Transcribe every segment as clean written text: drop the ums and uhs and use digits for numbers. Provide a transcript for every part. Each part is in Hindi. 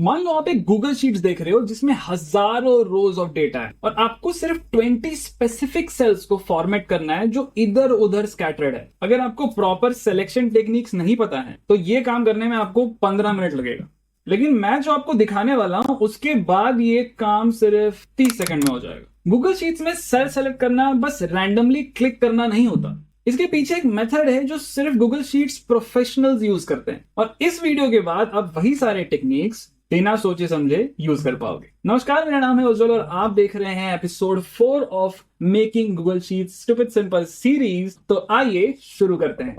मान लो आप एक गूगल शीट्स देख रहे हो जिसमें हजारों रोज ऑफ डेटा है और आपको सिर्फ 20 स्पेसिफिक सेल्स को फॉर्मेट करना है जो इधर उधर स्कैटर्ड है। अगर आपको प्रॉपर सिलेक्शन टेक्निक्स नहीं पता है तो ये काम करने में आपको 15 मिनट लगेगा, लेकिन मैं जो आपको दिखाने वाला हूं उसके बाद ये काम सिर्फ 30 सेकंड में हो जाएगा। गूगल शीट्स में सेल सेलेक्ट करना बस रैंडमली क्लिक करना नहीं होता, इसके पीछे एक मेथड है जो सिर्फ गूगल शीट्स प्रोफेशनल्स यूज करते हैं और इस वीडियो के बाद आप वही सारे टेक्निक्स बिना सोचे समझे यूज कर पाओगे। नमस्कार, मेरा नाम है उज्जवल और आप देख रहे हैं episode 4 of making Google sheets stupid simple series. तो आइए शुरू करते हैं।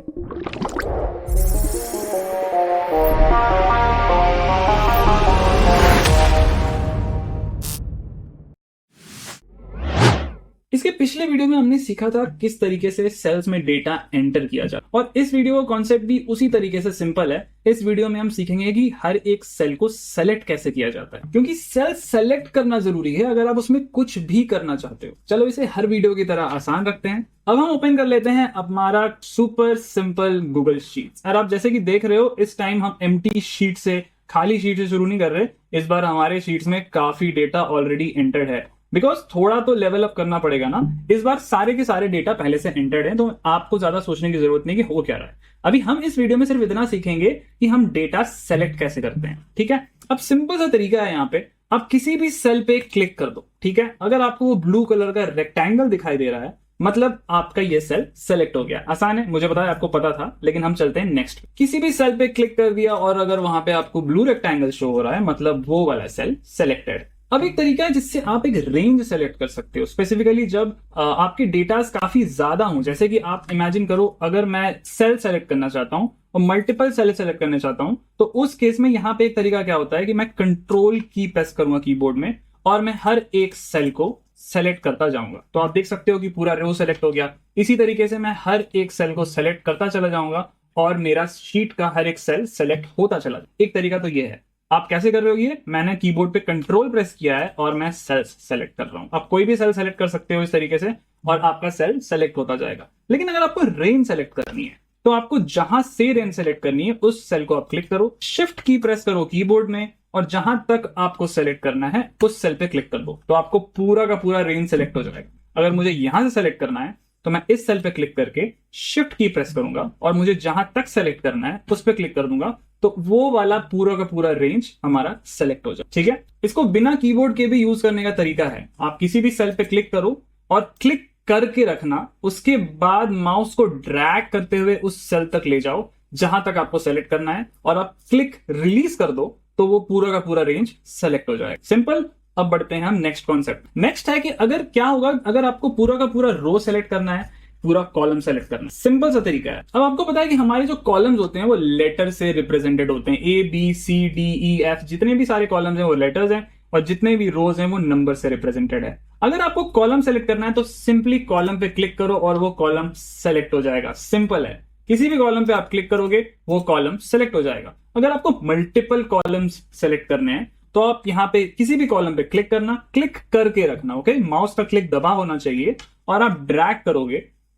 इसके पिछले वीडियो में हमने सीखा था किस तरीके से सेल्स में डेटा एंटर किया जाए और इस वीडियो का कॉन्सेप्ट भी उसी तरीके से सिंपल है। इस वीडियो में हम सीखेंगे कि हर एक सेल को सेलेक्ट कैसे किया जाता है, क्योंकि सेल सेलेक्ट करना जरूरी है अगर आप उसमें कुछ भी करना चाहते हो। चलो इसे हर वीडियो की तरह आसान रखते हैं। अब हम ओपन कर लेते हैं हमारा सुपर सिंपल गूगल शीट्स और आप जैसे कि देख रहे हो इस टाइम हम एम्प्टी शीट से, खाली शीट से शुरू नहीं कर रहे। इस बार हमारे शीट्स में काफी डेटा ऑलरेडी एंटर्ड है, बिकॉज थोड़ा तो लेवल अप करना पड़ेगा ना। इस बार सारे के सारे डेटा पहले से एंटर्ड है तो आपको ज्यादा सोचने की जरूरत नहीं कि हो क्या रहा है। अभी हम इस वीडियो में सिर्फ इतना सीखेंगे कि हम डेटा सेलेक्ट कैसे करते हैं। ठीक है, अब सिंपल सा तरीका है, यहाँ पे आप किसी भी सेल पे क्लिक कर दो। ठीक है, अगर आपको वो ब्लू कलर का रेक्टेंगल दिखाई दे रहा है मतलब आपका ये सेल सेलेक्ट हो गया। आसान है, मुझे पता है आपको पता था, लेकिन हम चलते हैं नेक्स्ट। किसी भी सेल पे क्लिक कर दिया और अगर वहां पे आपको ब्लू रेक्टेंगल शो हो रहा है मतलब वो वाला सेल सेलेक्टेड। अब एक तरीका है जिससे आप एक रेंज सेलेक्ट कर सकते हो, स्पेसिफिकली जब आपके डेटास काफी ज्यादा हों। जैसे कि आप इमेजिन करो अगर मैं सेल सेलेक्ट करना चाहता हूं और मल्टीपल सेल सेलेक्ट करना चाहता हूं तो उस केस में यहाँ पे एक तरीका क्या होता है कि मैं कंट्रोल की प्रेस करूंगा कीबोर्ड में और मैं हर एक सेल को सेलेक्ट करता जाऊंगा। तो आप देख सकते हो कि पूरा रो सेलेक्ट हो गया। इसी तरीके से मैं हर एक सेल को सेलेक्ट करता चला जाऊंगा और मेरा शीट का हर एक सेल सेलेक्ट होता चला जाए। एक तरीका तो ये है। आप कैसे कर रहे हो ये? मैंने कीबोर्ड पे कंट्रोल प्रेस किया है और मैं सेल सेलेक्ट कर रहा हूं। आप कोई भी सेल सेलेक्ट कर सकते हो इस तरीके से और आपका सेल सेलेक्ट होता जाएगा। लेकिन अगर आपको रेंज सेलेक्ट करनी है तो आपको जहां से रेंज सेलेक्ट करनी है उस सेल को आप क्लिक करो, शिफ्ट की प्रेस करो कीबोर्ड में और जहां तक आपको सेलेक्ट करना है उस सेल पे क्लिक कर दो तो आपको पूरा का पूरा रेंज सेलेक्ट हो जाएगा। अगर मुझे यहां से सेलेक्ट करना है तो मैं इस सेल पे क्लिक करके शिफ्ट की प्रेस करूंगा और मुझे जहां तक सेलेक्ट करना है उस पे क्लिक कर दूंगा तो वो वाला पूरा का पूरा रेंज हमारा सेलेक्ट हो जाए। ठीक है, इसको बिना कीबोर्ड के भी यूज करने का तरीका है। आप किसी भी सेल पे क्लिक करो और क्लिक करके रखना, उसके बाद माउस को ड्रैग करते हुए उस सेल तक ले जाओ जहां तक आपको सेलेक्ट करना है और आप क्लिक रिलीज कर दो तो वो पूरा का पूरा रेंज सेलेक्ट हो जाएगा। सिंपल। अब बढ़ते हैं हम नेक्स्ट कॉन्सेप्ट। नेक्स्ट है कि अगर क्या होगा अगर आपको पूरा का पूरा रो सेलेक्ट करना है, पूरा कॉलम सेलेक्ट करना है। सिंपल सा तरीका है। अब आपको पता है कि हमारे जो कॉलम्स होते हैं वो लेटर से रिप्रेजेंटेड होते हैं। A B C D E F, जितने भी सारे कॉलम्स हैं वो लेटर्स हैं और जितने भी रोज हैं वो नंबर से रिप्रेजेंटेड है। अगर आपको कॉलम सेलेक्ट करना है तो सिंपली कॉलम पे क्लिक करो और वो कॉलम सेलेक्ट हो जाएगा। सिंपल है, किसी भी कॉलम पे आप क्लिक करोगे वो कॉलम सेलेक्ट हो जाएगा। अगर आपको मल्टीपल कॉलम्स सेलेक्ट करने हैं तो आप यहाँ पे किसी भी कॉलम पे क्लिक करना, क्लिक करके रखना। ओके, माउस का क्लिक दबा होना चाहिए और आप ड्रैग करोगे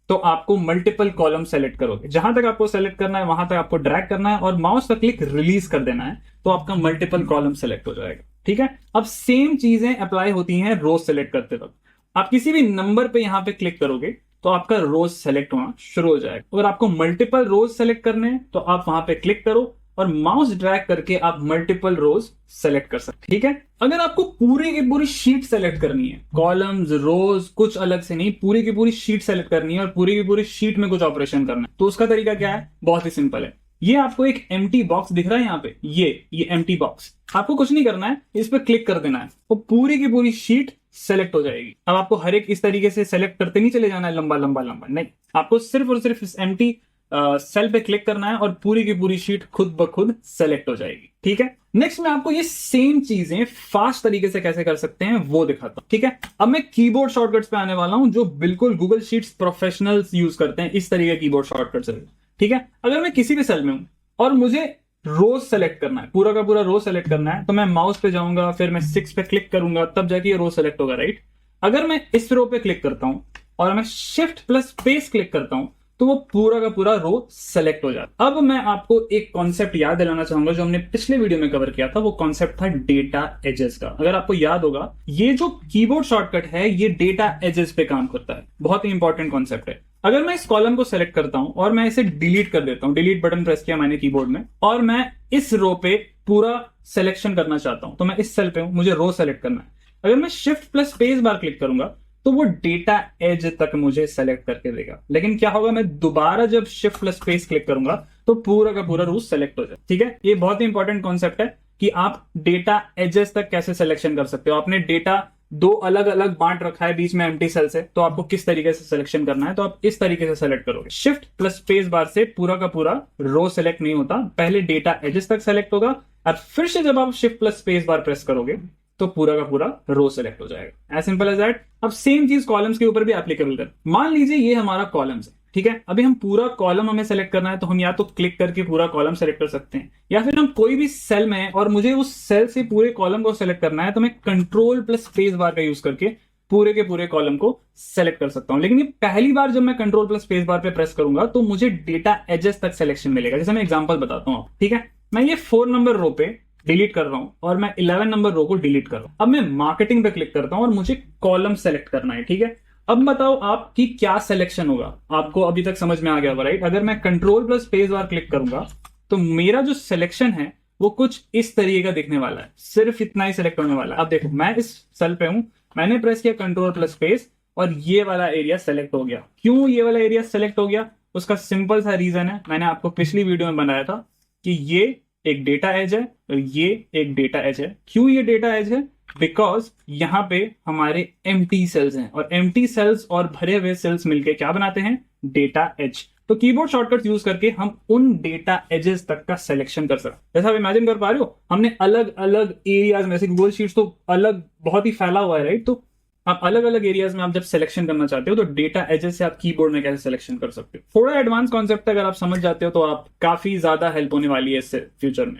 तो आपको मल्टीपल कॉलम सेलेक्ट करोगे। जहां तक आपको सेलेक्ट करना है वहां तक आपको ड्रैग करना है और माउस का क्लिक रिलीज कर देना है तो आपका मल्टीपल कॉलम सेलेक्ट हो जाएगा। ठीक है, अब सेम चीजें अप्लाई होती हैं रोज सेलेक्ट करते वक्त। आप किसी भी नंबर पे यहां पे क्लिक करोगे तो आपका रोज सेलेक्ट होना शुरू हो जाएगा। अगर आपको मल्टीपल रोज सेलेक्ट करने हैं तो आप वहां पे क्लिक करो और माउस ड्रैग करके आप मल्टीपल रोज सेलेक्ट कर सकते। ठीक है, अगर आपको पूरी की पूरी शीट सेलेक्ट करनी है, कॉलम्स रोज कुछ अलग से नहीं, पूरी की पूरी शीट सेलेक्ट करनी है और पूरी की पूरी शीट में कुछ ऑपरेशन करना है तो उसका तरीका क्या है? बहुत ही सिंपल है। ये आपको एक एम्प्टी बॉक्स दिख रहा है यहाँ पे, ये एम्प्टी बॉक्स, आपको कुछ नहीं करना है, इस पे क्लिक कर देना है वो पूरी की पूरी शीट सेलेक्ट हो जाएगी। अब आपको हर एक इस तरीके से सेलेक्ट करते नहीं चले जाना है लंबा लंबा लंबा, नहीं, आपको सिर्फ और सिर्फ इस एम्प्टी सेल पे क्लिक करना है और पूरी की पूरी शीट खुद ब खुद सेलेक्ट हो जाएगी। ठीक है, नेक्स्ट मैं आपको ये सेम चीजें फास्ट तरीके से कैसे कर सकते हैं वो दिखाता हूं। ठीक है, अब मैं कीबोर्ड शॉर्टकट्स पे आने वाला हूं जो बिल्कुल गूगल शीट्स प्रोफेशनल्स यूज करते हैं, इस तरीके कीबोर्ड शॉर्टकट्स है। ठीक है, अगर मैं किसी भी सेल में हूं और मुझे रोज सेलेक्ट करना है, पूरा का पूरा रो सेलेक्ट करना है तो मैं माउस पे जाऊंगा, फिर मैं 6 पे क्लिक करूंगा, तब जाके ये रो सेलेक्ट होगा। राइट, अगर मैं इस रो पे क्लिक करता हूं और मैं शिफ्ट प्लस स्पेस क्लिक करता हूं तो वो पूरा का पूरा रो सेलेक्ट हो जाता। अब मैं आपको एक कॉन्सेप्ट याद दिलाना चाहूंगा जो हमने पिछले वीडियो में कवर किया था। वो कॉन्सेप्ट था डेटा एजेस का। अगर आपको याद होगा, ये जो कीबोर्ड शॉर्टकट है ये डेटा एजेस पे काम करता है। बहुत ही इंपॉर्टेंट कॉन्सेप्ट है। अगर मैं इस कॉलम को सेलेक्ट करता हूं और मैं इसे डिलीट कर देता हूं, डिलीट बटन प्रेस किया मैंने कीबोर्ड में, और मैं इस रो पे पूरा सिलेक्शन करना चाहता हूं, तो मैं इस सेल पे हूं, मुझे रो सेलेक्ट करना है। अगर मैं शिफ्ट प्लस स्पेस बार क्लिक करूंगा तो वो डेटा एज तक मुझे सेलेक्ट करके देगा। लेकिन क्या होगा, मैं दोबारा जब शिफ्ट प्लस स्पेस क्लिक करूंगा तो पूरा का पूरा रो सेलेक्ट हो जाए। ठीक है, ये बहुत ही इंपॉर्टेंट कॉन्सेप्ट है कि आप डेटा एजेस तक कैसे सिलेक्शन कर सकते हो। आपने डेटा दो अलग अलग बांट रखा है बीच में एम्प्टी सेल से, तो आपको किस तरीके से सिलेक्शन करना है, तो आप इस तरीके से सेलेक्ट करोगे। शिफ्ट प्लस स्पेस बार से पूरा का पूरा रो सेलेक्ट नहीं होता, पहले डेटा एजेस तक सेलेक्ट होगा और फिर से जब आप shift plus space bar press करोगे तो पूरा का पूरा रो सेलेक्ट हो जाएगा। As simple as that. अब सेम चीज कॉलम्स के ऊपर भी एप्लीकेबल कर। मान लीजिए ये हमारा कॉलम्स है, ठीक है। अभी हम पूरा कॉलम हमें सेलेक्ट करना है, तो हम या तो क्लिक करके पूरा कॉलम सेलेक्ट कर सकते हैं, या फिर हम कोई भी सेल में और मुझे उस सेल से पूरे कॉलम को सेलेक्ट करना है तो मैं कंट्रोल प्लस स्पेस बार का यूज करके पूरे के पूरे कॉलम को सेलेक्ट कर सकता हूं। लेकिन ये पहली बार जब मैं कंट्रोल प्लस स्पेस बार पे प्रेस करूंगा तो मुझे डेटा एजेस तक सिलेक्शन मिलेगा। जैसे मैं एग्जांपल बताता हूं, ठीक है। मैं ये 4 नंबर रो पे डिलीट कर रहा हूं और मैं 11 नंबर रो को डिलीट कर रहा हूं। अब मैं मार्केटिंग पे क्लिक करता हूं और मुझे कॉलम सेलेक्ट करना है, ठीक है। अब बताओ आपकी क्या सिलेक्शन होगा, आपको अभी तक समझ में आ गया होगा, राइट। अगर मैं कंट्रोल प्लस स्पेस बार क्लिक करूंगा तो मेरा जो सिलेक्शन है वो कुछ इस तरीके का दिखने वाला है, सिर्फ इतना ही सिलेक्ट होने वाला है। अब देखो, मैं इस सेल पे हूं, मैंने प्रेस किया कंट्रोल प्लस स्पेस और ये वाला एरिया सेलेक्ट हो गया। क्यों ये वाला एरिया सेलेक्ट हो गया, उसका सिंपल सा रीजन है, मैंने आपको पिछली वीडियो में बनाया था कि ये एक डेटा एज है और ये एक डेटा एज है। क्यों ये डेटा एज है, बिकॉज यहां पे हमारे एम्प्टी सेल्स हैं और एम्प्टी सेल्स और भरे हुए सेल्स मिलके क्या बनाते हैं, डेटा एज। तो कीबोर्ड शॉर्टकट यूज करके हम उन डेटा एजेस तक का सिलेक्शन कर सकते हैं। जैसा आप इमेजिन कर पा रहे हो, हमने अलग अलग एरियाज में से, गूगल शीट्स तो अलग बहुत ही फैला हुआ है, राइट। तो आप अलग अलग एरियाज में आप जब सिलेक्शन करना चाहते हो तो डेटा एजेस से आप कीबोर्ड में कैसे सिलेक्शन कर सकते हो। थोड़ा एडवांस कॉन्सेप्ट अगर आप समझ जाते हो तो आप काफी ज्यादा हेल्प होने वाली है इससे फ्यूचर में,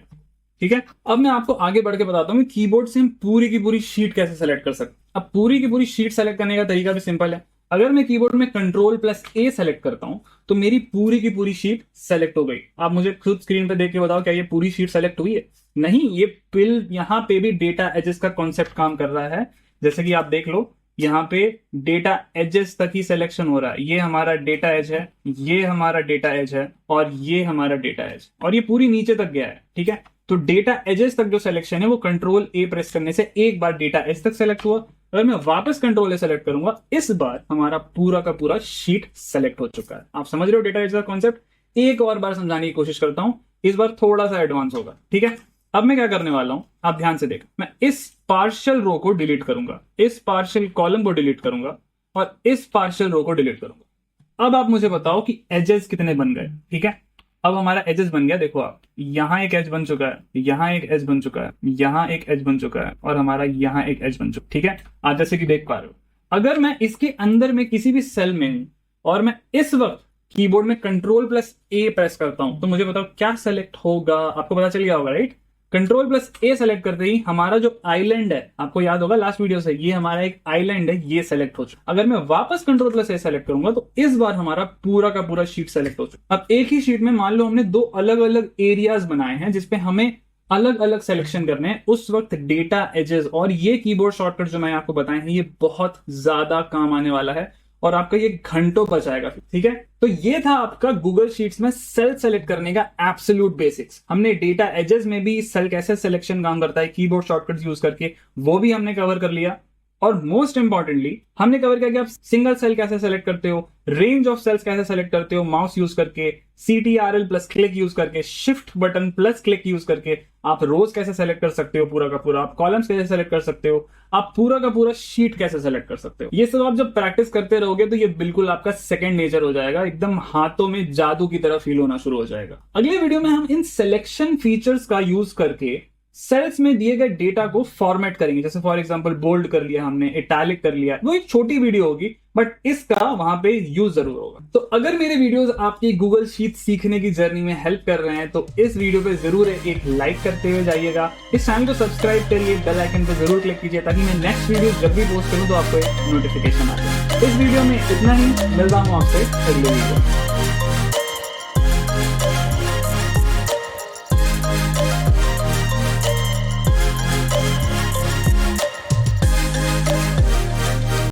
ठीक है। अब मैं आपको आगे बढ़ के बताता हूँ कि कीबोर्ड से हम पूरी की पूरी शीट कैसे सेलेक्ट कर सकते हैं। अब पूरी की पूरी शीट सेलेक्ट करने का तरीका भी सिंपल है। अगर मैं कीबोर्ड में कंट्रोल प्लस ए सेलेक्ट करता हूं तो मेरी पूरी की पूरी शीट सेलेक्ट हो गई। आप मुझे खुद स्क्रीन पे देख के बताओ, क्या ये पूरी शीट सेलेक्ट हुई है? नहीं, ये पिल यहां पे भी डेटा एजेस का कॉन्सेप्ट काम कर रहा है। जैसे कि आप देख लो, यहाँ पे डेटा एजेस तक ही सिलेक्शन हो रहा है। ये हमारा डेटा एज है, ये हमारा डेटा एज है और ये हमारा डेटा एज, और ये पूरी नीचे तक गया है, ठीक है। तो डेटा एजेस तक जो सिलेक्शन है वो कंट्रोल ए प्रेस करने से एक बार डेटा एज तक सेलेक्ट हुआ। अगर मैं वापस कंट्रोल ए सेलेक्ट करूंगा, इस बार हमारा पूरा का पूरा शीट सेलेक्ट हो चुका है। आप समझ रहे हो डेटा एज का कॉन्सेप्ट। एक और बार समझाने की कोशिश करता हूं, इस बार थोड़ा सा एडवांस होगा, ठीक है। अब मैं क्या करने वाला हूं, आप ध्यान से देखो। मैं इस पार्शियल रो को डिलीट करूंगा, इस पार्शियल कॉलम को डिलीट करूंगा और इस पार्शियल रो को डिलीट करूंगा। अब आप मुझे बताओ कि एजेस कितने बन गए, ठीक है। अब हमारा एजेस बन गया, देखो आप, यहां एक एज बन चुका है, यहां एक एज बन चुका है, यहां एक एज बन चुका है और हमारा यहां एक एज बन चुका है, ठीक है। आप जैसे कि देख पा रहे हो, अगर मैं इसके अंदर में किसी भी सेल में हूं और मैं इस वक्त कीबोर्ड में कंट्रोल प्लस ए प्रेस करता हूं तो मुझे बताओ क्या सेलेक्ट होगा। आपको पता चल गया होगा, राइट। कंट्रोल प्लस ए सेलेक्ट करते ही हमारा जो आइलैंड है, आपको याद होगा लास्ट वीडियो से, ये हमारा एक आइलैंड है, ये सेलेक्ट हो चुका। अगर मैं वापस कंट्रोल प्लस ए सेलेक्ट करूंगा तो इस बार हमारा पूरा का पूरा शीट सेलेक्ट हो चुका। अब एक ही शीट में मान लो हमने दो अलग अलग एरियाज बनाए हैं जिसपे हमें अलग अलग सिलेक्शन करने हैं, उस वक्त डेटा एजेस और ये कीबोर्ड शॉर्टकट जो मैं आपको बताए हैं ये बहुत ज्यादा काम आने वाला है और आपका ये घंटों बचाएगा, ठीक है। तो ये था आपका गूगल शीट्स में सेल सेलेक्ट करने का एब्सोल्यूट बेसिक्स। हमने डेटा एजेस में भी सेल कैसे सिलेक्शन काम करता है कीबोर्ड शॉर्टकट्स यूज करके, वो भी हमने कवर कर लिया। और मोस्ट इंपॉर्टेंटली हमने कवर किया कि आप सिंगल सेल कैसे सेलेक्ट करते हो, रेंज ऑफ सेल्स कैसे सेलेक्ट करते हो माउस यूज करके, CTRL प्लस क्लिक यूज करके, shift button plus click use करके आप रोज कैसे सेलेक्ट कर सकते हो पूरा का पूरा, आप कॉलम्स कैसे सेलेक्ट कर सकते हो, आप पूरा का पूरा शीट कैसे सेलेक्ट कर सकते हो। ये सब आप जब प्रैक्टिस करते रहोगे तो ये बिल्कुल आपका सेकंड नेचर हो जाएगा, एकदम हाथों में जादू की तरह फील होना शुरू हो जाएगा। अगले वीडियो में हम इन सिलेक्शन फीचर्स का यूज करके सेल्स में दिए गए डेटा को फॉर्मेट करेंगे। जैसे फॉर एग्जांपल बोल्ड कर लिया हमने, इटैलिक कर लिया, वो एक छोटी वीडियो होगी बट इसका वहां पे यूज जरूर होगा। तो अगर मेरे वीडियोस आपकी गूगल शीट सीखने की जर्नी में हेल्प कर रहे हैं तो इस वीडियो पे जरूर एक लाइक करते हुए जाइएगा। इस चैनल को सब्सक्राइब करिए, बेल आइकन पे जरूर क्लिक कीजिए ताकि मैं नेक्स्ट वीडियो जब भी पोस्ट करूं तो आपको एक नोटिफिकेशन आ जाए। इस वीडियो में इतना ही, मिलता हूं आपसे अगले वीडियो।